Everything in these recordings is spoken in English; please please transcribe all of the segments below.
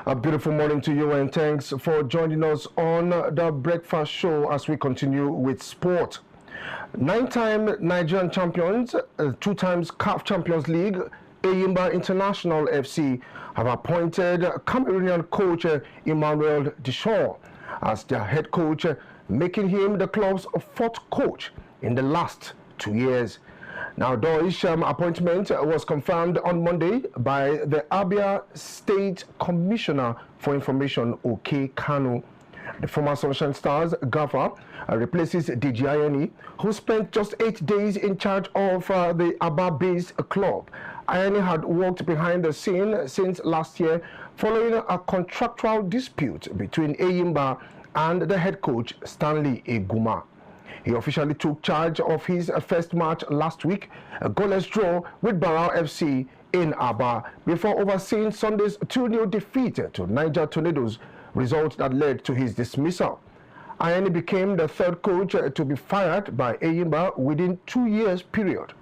A beautiful morning to you, and thanks for joining us on the breakfast show as we continue with sport. 9-time Nigerian champions, 2 times CAF Champions League, Enyimba International FC have appointed Cameroonian coach Emmanuel Deschamps as their head coach, making him the club's 4th coach in the last 2 years. Now, Deutsch appointment was confirmed on Monday by the Abia State Commissioner for Information, Oke Kanu. The former Sunshine Stars gaffer replaces DG, who spent just 8 days in charge of the Aba-based club. Ayeni had worked behind the scene since last year following a contractual dispute between Enyimba and the head coach Stanley Eguma. He officially took charge of his first match last week, a goalless draw with BAL FC in Aba, before overseeing Sunday's 2-0 defeat to Niger Tornadoes, result that led to his dismissal. Ayeni became the 3rd coach to be fired by Enyimba within 2 years period.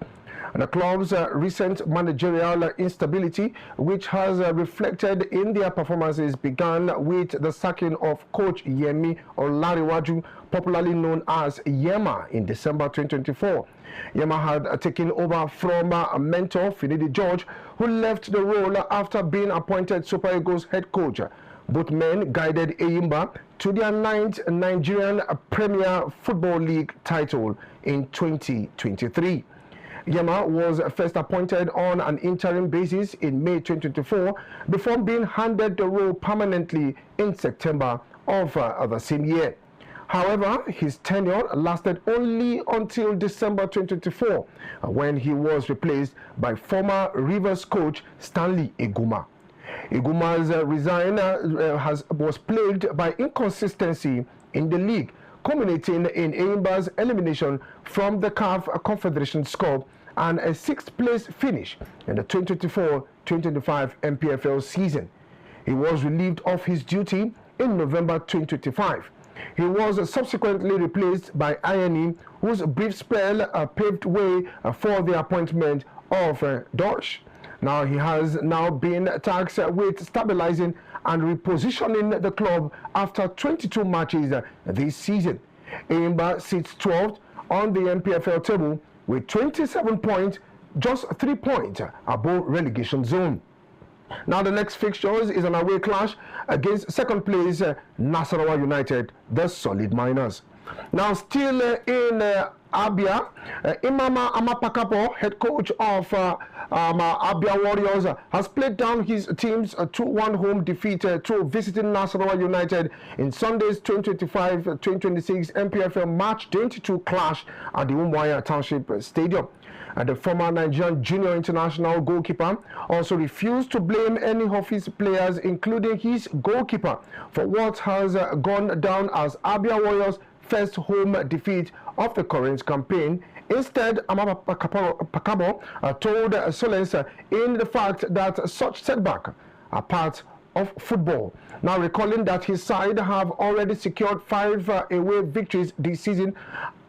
And the club's recent managerial instability, which has reflected in their performances, began with the sacking of coach Yemi Olariwaju, popularly known as Yema, in December 2024. Yema had taken over from a mentor, Finidi George, who left the role after being appointed Super Eagles head coach. Both men guided Enyimba to their 9th Nigerian Premier Football League title in 2023. Yema was first appointed on an interim basis in May 2024 before being handed the role permanently in September of the same year. However, his tenure lasted only until December 2024 when he was replaced by former Rivers coach Stanley Eguma. Eguma's resign was plagued by inconsistency in the league, culminating in Enyimba's elimination from the CAF Confederation Cup and a 6th place finish in the 2024-2025 NPFL season. He was relieved of his duty in November 2025. He was subsequently replaced by Ayeni, whose brief spell paved way for the appointment of Deutsch. Now, he has been tasked with stabilizing and repositioning the club after 22 matches this season. Enyimba sits 12th on the NPFL table with 27 points, just 3 points above relegation zone. Now, the next fixtures is an away clash against 2nd place Nasarawa United, the Solid Miners. Now, still in Abia, Imama Amapakapo, head coach of Abia Warriors, has played down his team's 2-1 home defeat to visiting Nasarawa United in Sunday's 2025-2026 NPFL Match 22 clash at the Umuahia Township Stadium. And the former Nigerian junior international goalkeeper also refused to blame any of his players, including his goalkeeper, for what has gone down as Abia Warriors' first home defeat of the current campaign. Instead, Amama Pakabo told solace in the fact that such setbacks are part of football. Now, recalling that his side have already secured 5 away victories this season,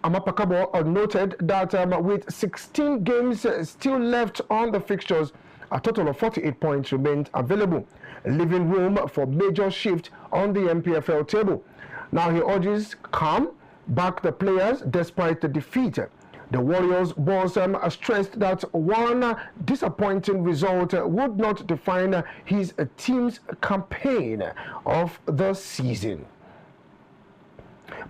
Amapakabo noted that with 16 games still left on the fixtures, a total of 48 points remained available, leaving room for major shift on the NPFL table. Now, he urges calm, back the players despite the defeat. The Warriors boss stressed that one disappointing result would not define his team's campaign of the season,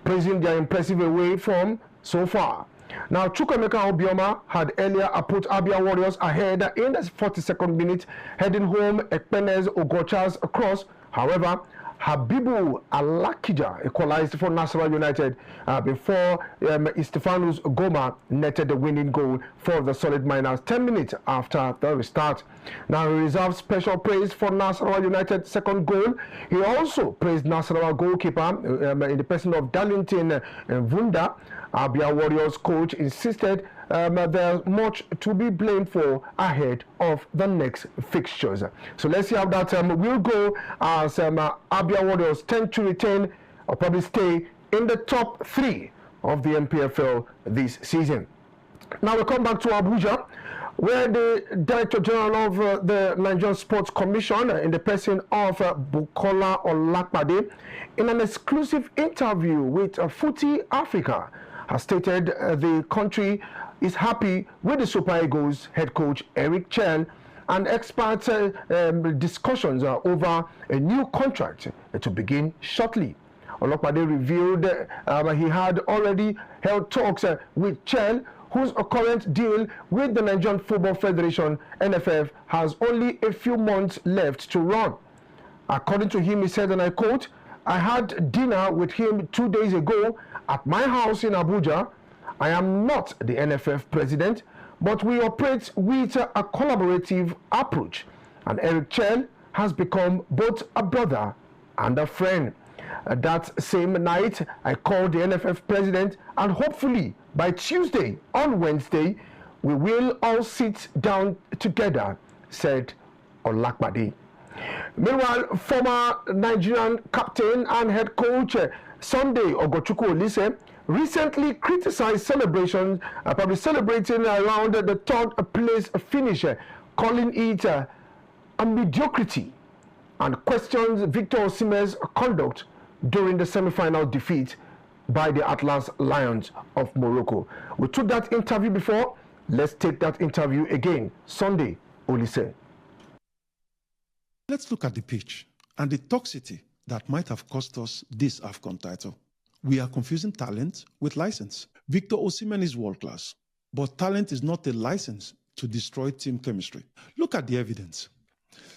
praising their impressive away form so far. Now, Chukwemeka Obioma had earlier put Abia Warriors ahead in the 42nd minute, heading home Ekpene's Ogocha's cross. However, Habibu Alakija equalized for Nasarawa United before Estefanus Goma netted the winning goal for the Solid Miners 10 minutes after the restart. Now, he reserved special praise for Nasarawa United's 2nd goal. He also praised Nasarawa goalkeeper in the person of Darlington Vunda. Abia Warriors coach insisted there's much to be blamed for ahead of the next fixtures. So let's see how that will go as Abia Warriors tend to retain or probably stay in the top 3 of the NPFL this season. Now we come back to Abuja, where the Director General of the Nigerian Sports Commission, in the person of Bukola Olopade, in an exclusive interview with Footy Africa, has stated the country is happy with the Super Eagles head coach Eric Chelle and expert discussions over a new contract to begin shortly. Olopade revealed he had already held talks with Chelle, whose current deal with the Nigerian Football Federation, NFF, has only a few months left to run. According to him, he said, and I quote, "I had dinner with him 2 days ago at my house in Abuja. I am not the NFF president, but we operate with a collaborative approach. And Eric Chelle has become both a brother and a friend. That same night, I called the NFF president, and hopefully by Tuesday on Wednesday, we will all sit down together," said Olopade. Meanwhile, former Nigerian captain and head coach Sunday Oliseh recently criticized celebrations, probably celebrating around the third place finish, calling it a mediocrity, and questions Victor Osimhen's conduct during the semi-final defeat by the Atlas Lions of Morocco. We took that interview before. Let's take that interview again. Sunday Oliseh. Let's look at the pitch and the toxicity that might have cost us this AFCON title. We are confusing talent with license. Victor Osimhen is world-class, but talent is not a license to destroy team chemistry. Look at the evidence.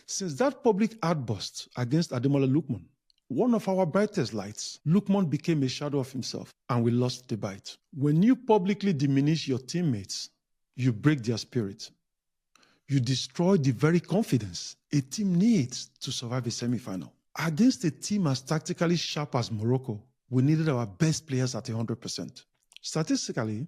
Since that public outburst against Ademola Lookman, one of our brightest lights, Lookman became a shadow of himself, and we lost the bite. When you publicly diminish your teammates, you break their spirit. You destroy the very confidence a team needs to survive a semi-final. Against a team as tactically sharp as Morocco, we needed our best players at 100%. Statistically,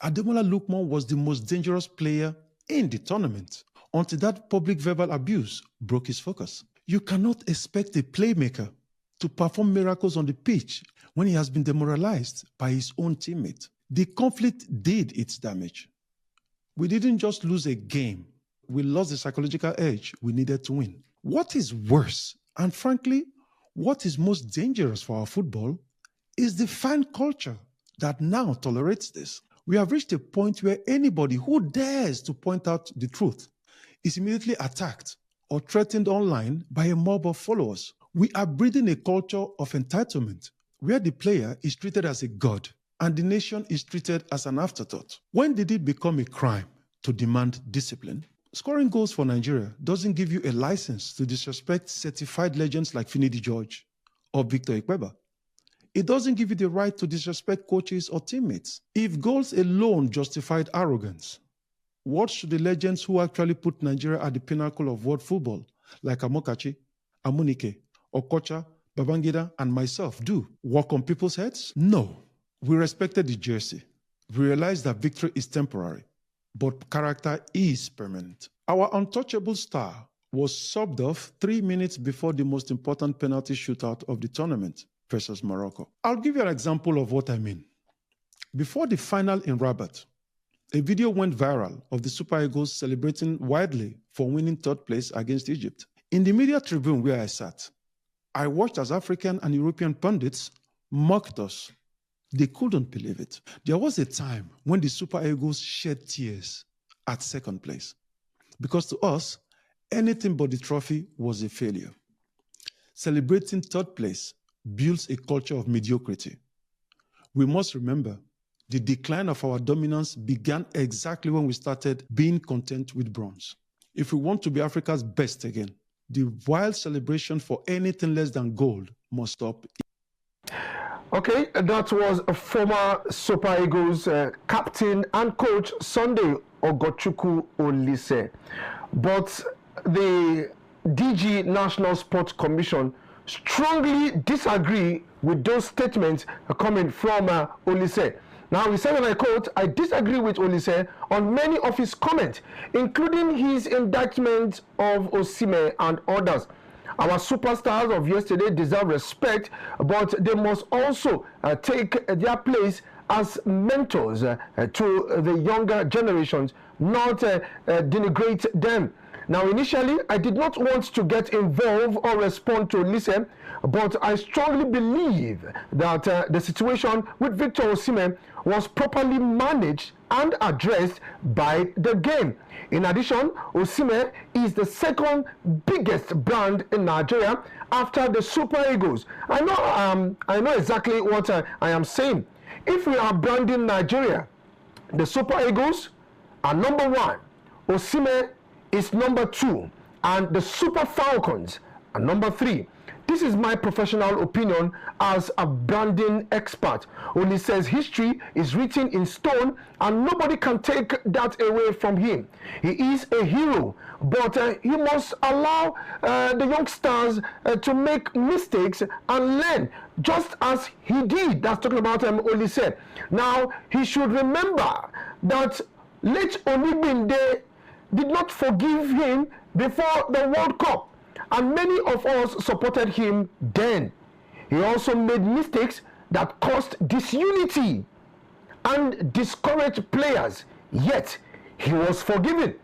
Ademola Lookman was the most dangerous player in the tournament until that public verbal abuse broke his focus. You cannot expect a playmaker to perform miracles on the pitch when he has been demoralized by his own teammate. The conflict did its damage. We didn't just lose a game, we lost the psychological edge we needed to win. What is worse, and frankly, what is most dangerous for our football, is the fan culture that now tolerates this. We have reached a point where anybody who dares to point out the truth is immediately attacked or threatened online by a mob of followers. We are breeding a culture of entitlement where the player is treated as a god and the nation is treated as an afterthought. When did it become a crime to demand discipline? Scoring goals for Nigeria doesn't give you a license to disrespect certified legends like Finidi George or Victor Ikpeba. It doesn't give you the right to disrespect coaches or teammates. If goals alone justified arrogance, what should the legends who actually put Nigeria at the pinnacle of world football, like Amokachi, Amunike, Okocha, Babangida, and myself, do? Walk on people's heads? No. We respected the jersey. We realized that victory is temporary, but character is permanent. Our untouchable star was subbed off 3 minutes before the most important penalty shootout of the tournament versus Morocco. I'll give you an example of what I mean. Before the final in Rabat, a video went viral of the Super Eagles celebrating widely for winning third place against Egypt. In the media tribune where I sat, I watched as African and European pundits mocked us. They couldn't believe it. There was a time when the Super Eagles shed tears at second place, because to us, anything but the trophy was a failure. Celebrating third place builds a culture of mediocrity. We must remember the decline of our dominance began exactly when we started being content with bronze. If we want to be Africa's best again, the wild celebration for anything less than gold must stop. Okay, that was a former Super Eagles captain and coach Sunday Ogochukwu Olise. But the DG National Sports Commission strongly disagree with those statements coming from Olise. Now, he said, and I quote, "I disagree with Olise on many of his comments, including his indictment of Osimhen and others. Our superstars of yesterday deserve respect, but they must also take their place as mentors to the younger generations, not denigrate them. Now, initially, I did not want to get involved or respond to Oliseh, but I strongly believe that the situation with Victor Osimhen was properly managed and addressed by the game. In addition, Osimhen is the second biggest brand in Nigeria after the Super Eagles. I know exactly what I am saying. If we are branding Nigeria, the Super Eagles are number 1, Osimhen is number 2, and the Super Falcons are number 3. This is my professional opinion as a branding expert. Oliseh's history is written in stone and nobody can take that away from him. He is a hero, but he must allow the youngsters to make mistakes and learn, just as he did. That's talking about Oliseh. Now, he should remember that late Onibinde did not forgive him before the World Cup, and many of us supported him then. He also made mistakes that caused disunity and discouraged players, yet he was forgiven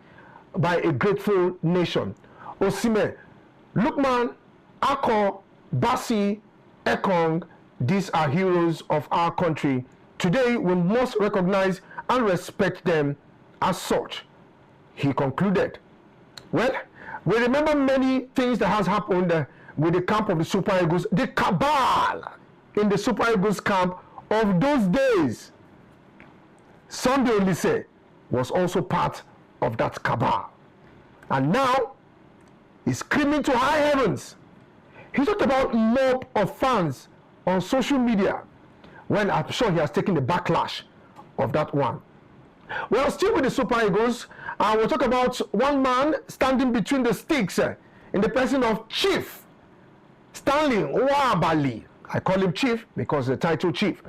by a grateful nation. Osimhen, Lukman, Akor, Basi, Ekong, these are heroes of our country. Today we must recognize and respect them as such, he concluded. Well, we remember many things that has happened with the camp of the Super Eagles, the cabal in the Super Eagles camp of those days. Sunday Oliseh was also part of that cabal. And now, he's screaming to high heavens. He talked about mob of fans on social media, when I'm sure he has taken the backlash of that one. Well, still with the Super Eagles, we'll talk about one man standing between the sticks in the person of Chief Stanley Nwabali. I call him Chief because the title Chief.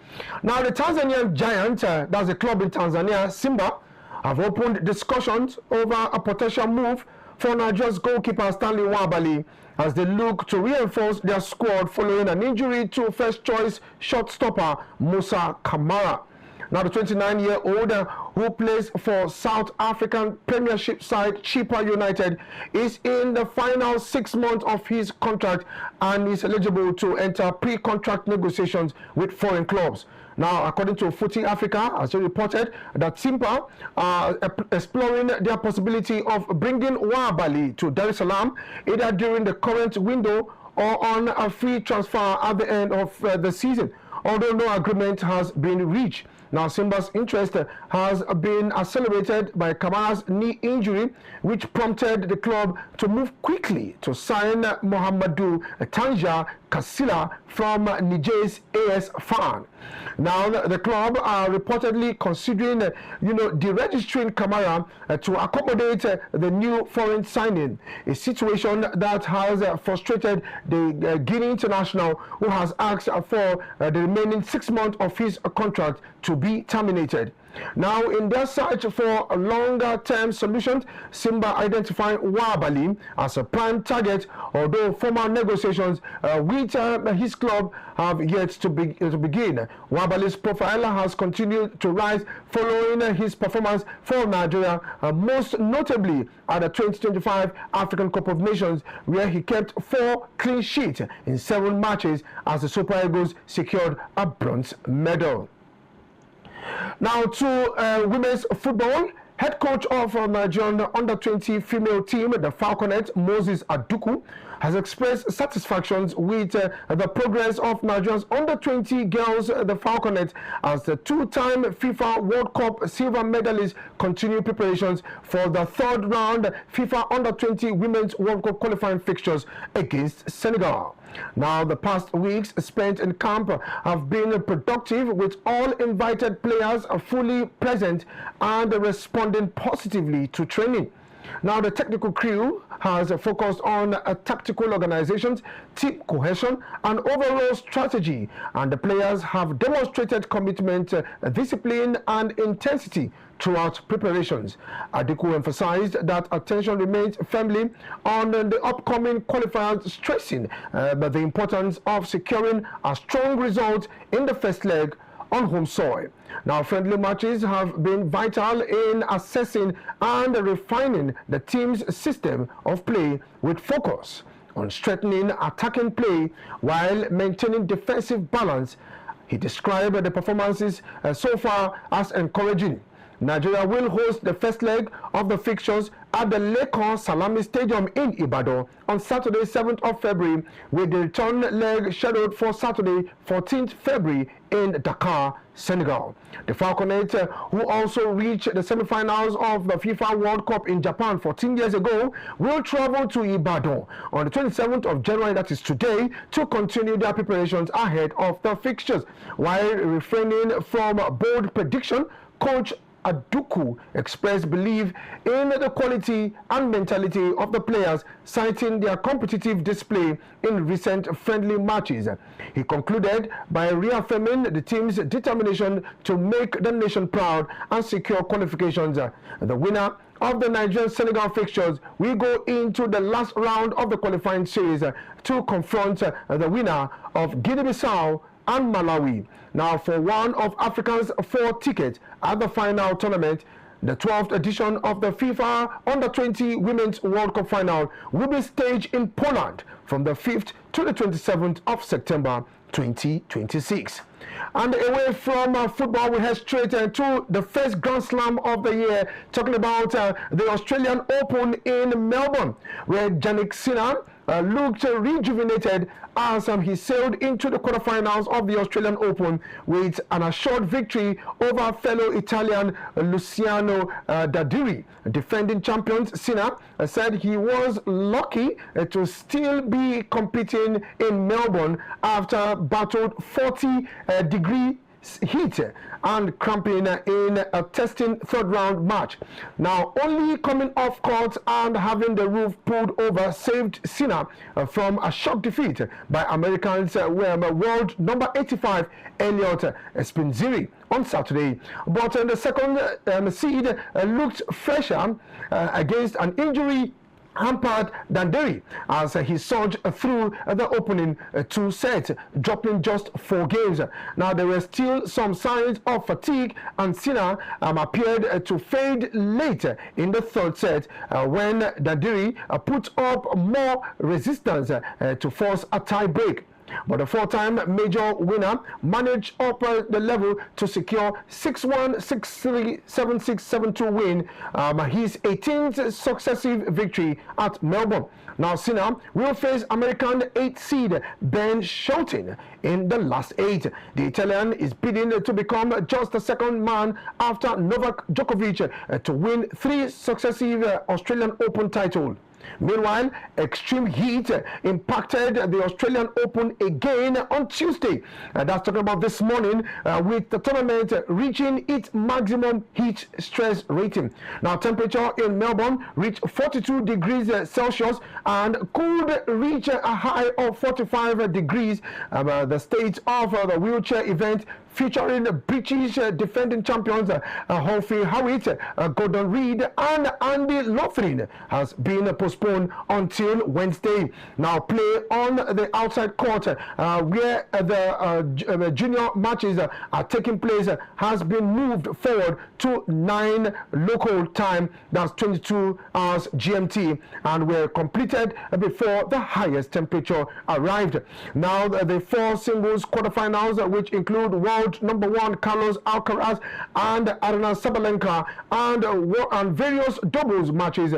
Now, the Tanzanian giant, that's a club in Tanzania, Simba, have opened discussions over a potential move for Nigeria's goalkeeper Stanley Nwabali as they look to reinforce their squad following an injury to first-choice shot-stopper Musa Kamara. Now, the 29-year-old who plays for South African Premiership side Chippa United is in the final 6 months of his contract and is eligible to enter pre-contract negotiations with foreign clubs. Now, according to Footy Africa, as they reported, that Simba are exploring their possibility of bringing Nwabali to Dar es Salaam either during the current window or on a free transfer at the end of the season, although no agreement has been reached. Now, Simba's interest has been accelerated by Kamara's knee injury, which prompted the club to move quickly to sign Mohamedou Tanja Kasila from Niger's AS Fan. Now, the club are reportedly considering, deregistering Kamara to accommodate the new foreign signing, a situation that has frustrated the Guinea international, who has asked for the remaining 6 months of his contract to be terminated. Now, in their search for a longer-term solution, Simba identified Nwabali as a prime target, although formal negotiations with his club have yet to begin. Nwabali's profile has continued to rise following his performance for Nigeria, most notably at the 2025 African Cup of Nations, where he kept 4 clean sheets in 7 matches as the Super Eagles secured a bronze medal. Now, to women's football, head coach of Nigerian under-20 female team, the Falconets, Moses Aduku, has expressed satisfaction with the progress of Nigeria's under-20 girls, the Falconets, as the 2-time FIFA World Cup silver medalists continue preparations for the 3rd round FIFA under-20 Women's World Cup qualifying fixtures against Senegal. Now, the past weeks spent in camp have been productive, with all invited players fully present and responding positively to training. Now, the technical crew has focused on tactical organizations, team cohesion, and overall strategy, and the players have demonstrated commitment, discipline, and intensity throughout preparations. Adiku emphasized that attention remains firmly on the upcoming qualifiers, stressing the importance of securing a strong result in the first leg on home soil. Now, friendly matches have been vital in assessing and refining the team's system of play, with focus on strengthening attacking play while maintaining defensive balance. He described the performances so far as encouraging. Nigeria will host the first leg of the fixtures at the Lekon Salami Stadium in Ibadan on Saturday, 7th of February, with the return leg scheduled for Saturday, 14th February in Dakar, Senegal. The Falconets, who also reached the semi-finals of the FIFA World Cup in Japan 14 years ago, will travel to Ibadan on the 27th of January, that is today, to continue their preparations ahead of the fixtures. While refraining from bold prediction, Coach Adiku expressed belief in the quality and mentality of the players, citing their competitive display in recent friendly matches. He concluded by reaffirming the team's determination to make the nation proud and secure qualifications. The winner of the Nigerian-Senegal fixtures will go into the last round of the qualifying series to confront the winner of Guinea-Bissau and Malawi. Now, for one of Africa's 4 tickets at the final tournament, the 12th edition of the FIFA Under-20 Women's World Cup final will be staged in Poland from the 5th to the 27th of September 2026. And away from football, we head straight to the first Grand Slam of the year, talking about the Australian Open in Melbourne, where Jannik Sinner looked rejuvenated as he sailed into the quarterfinals of the Australian Open with an assured victory over fellow Italian Luciano Dadiri. Defending champion Sinner said he was lucky to still be competing in Melbourne after battled 40-degree heat and cramping in a testing third-round match. Now, only coming off court and having the roof pulled over saved Sinner from a shock defeat by Americans world number 85 Elliot Spinziri on Saturday. But the second seed looked fresher against an injury hampered Danderi as he surged through the opening 2 sets, dropping just 4 games. Now, there were still some signs of fatigue, and Sinner appeared to fade late in the 3rd set when Danderi put up more resistance to force a tie break. But the 4-time major winner managed up the level to secure 6-1, 6-3, 7-6, 7-2 win, his 18th successive victory at Melbourne. Now, Sinner will face American 8th seed Ben Shelton in the last 8. The Italian is bidding to become just the second man after Novak Djokovic to win 3 successive Australian Open titles. Meanwhile, extreme heat impacted the Australian Open again on Tuesday. That's talking about this morning, with the tournament reaching its maximum heat stress rating. Now, temperature in Melbourne reached 42 degrees Celsius and could reach a high of 45 degrees. The stage of the wheelchair event featuring British defending champions Humphrey Howitt, Gordon Reid and Andy Loughlin has been postponed until Wednesday. Now, play on the outside court where the junior matches are taking place has been moved forward to 9 local time, that's 22 hours GMT, and were completed before the highest temperature arrived. Now, the 4 singles quarterfinals, which include world number 1 Carlos Alcaraz and Aryna Sabalenka, and various doubles matches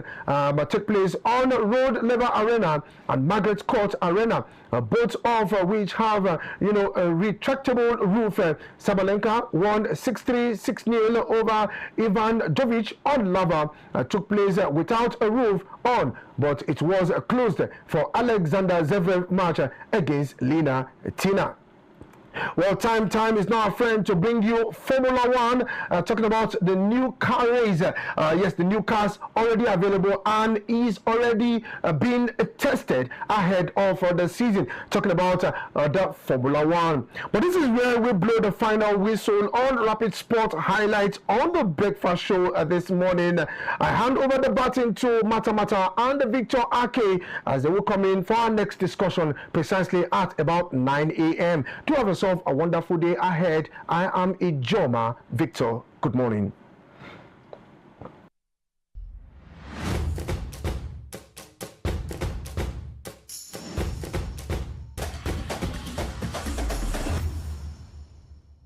take place on Road Lever Arena and Margaret Court Arena, both of which have a retractable roof. Sabalenka won 6-3, 6-0 over Ivan Dovic on lava. Took place without a roof on, but it was closed for Alexander Zverev match against Lena Tina. Well, time is now a friend to bring you Formula One, talking about the new car race. Yes, the new car's already available and is already being tested ahead of the season. Talking about the Formula One. But this is where we blow the final whistle on Rapid Sport highlights on the breakfast show this morning. I hand over the baton to Mata and Victor Ake as they will come in for our next discussion precisely at about 9 a.m. Do have yourself a wonderful day ahead. I am Ijoma Victor. Good morning.